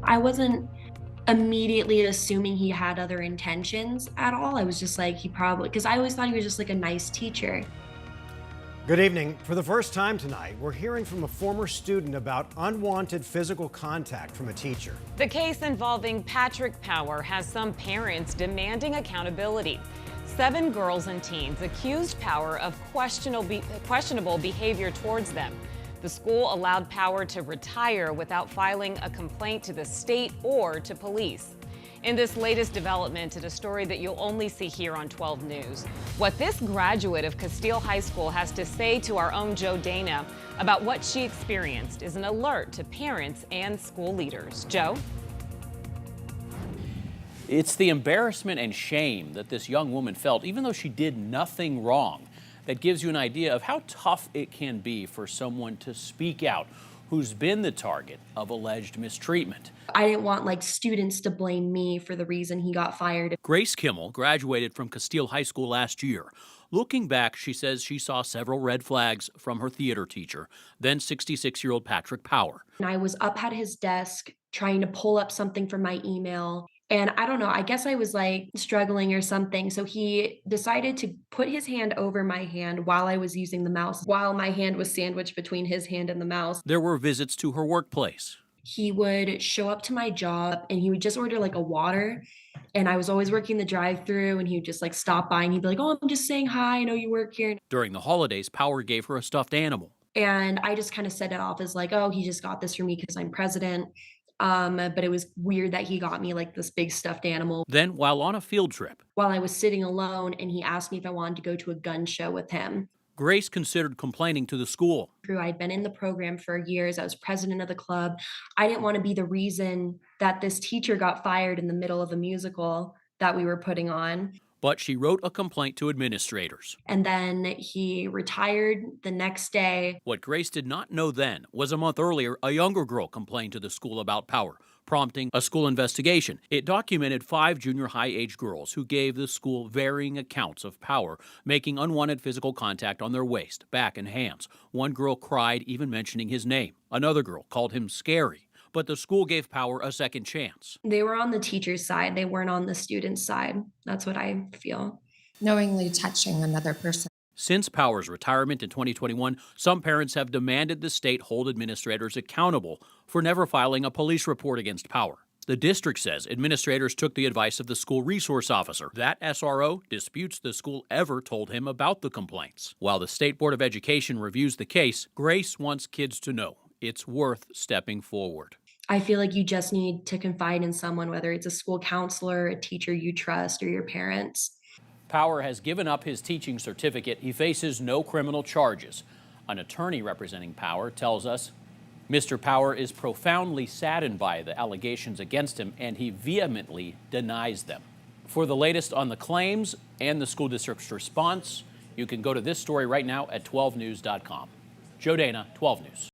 I wasn't immediately assuming he had other intentions at all. I was just like, he probably, because I always thought he was just like a nice teacher. Good evening. For the first time tonight, we're hearing from a former student about unwanted physical contact from a teacher. The case involving Patrick Power has some parents demanding accountability. 7 girls and teens accused Power of questionable behavior towards them. The school allowed Power to retire without filing a complaint to the state or to police. In this latest development, in a story that you'll only see here on 12 News, what this graduate of Casteel High School has to say to our own Joe Dana about what she experienced is an alert to parents and school leaders. Joe? It's the embarrassment and shame that this young woman felt, even though she did nothing wrong, that gives you an idea of how tough it can be for someone to speak out who's been the target of alleged mistreatment. I didn't want like students to blame me for the reason he got fired. Grace Kimmel graduated from Casteel High School last year. Looking back, she says she saw several red flags from her theater teacher, then 66-year-old Patrick Power. And I was up at his desk trying to pull up something from my email. And I don't know, I guess I was like struggling or something. So he decided to put his hand over my hand while I was using the mouse, while my hand was sandwiched between his hand and the mouse. There were visits to her workplace. He would show up to my job and he would just order like a water. And I was always working the drive-through and he would just like stop by and he'd be like, "Oh, I'm just saying hi. I know you work here." During the holidays, Power gave her a stuffed animal. And I just kind of set it off as like, "Oh, he just got this for me because I'm president." But it was weird that he got me like this big stuffed animal Then, while on a field trip, while I was sitting alone and he asked me if I wanted to go to a gun show with him. Grace considered complaining to the school. I'd been in the program for years. I was president of the club. I didn't want to be the reason that this teacher got fired in the middle of a musical that we were putting on. But she wrote a complaint to administrators. And then he retired the next day. What Grace did not know then was a month earlier, a younger girl complained to the school about Power, prompting a school investigation. It documented 5 junior high age girls who gave the school varying accounts of Power, making unwanted physical contact on their waist, back, and hands. One girl cried, even mentioning his name. Another girl called him scary. But the school gave Power a second chance. They were on the teacher's side. They weren't on the student's side. That's what I feel. Knowingly touching another person. Since Power's retirement in 2021, some parents have demanded the state hold administrators accountable for never filing a police report against Power. The district says administrators took the advice of the school resource officer. That SRO disputes the school ever told him about the complaints. While the State Board of Education reviews the case, Grace wants kids to know it's worth stepping forward. I feel like you just need to confide in someone, whether it's a school counselor, a teacher you trust, or your parents. Power has given up his teaching certificate. He faces no criminal charges. An attorney representing Power tells us Mr. Power is profoundly saddened by the allegations against him, and he vehemently denies them. For the latest on the claims and the school district's response, you can go to this story right now at 12news.com. Joe Dana, 12 News.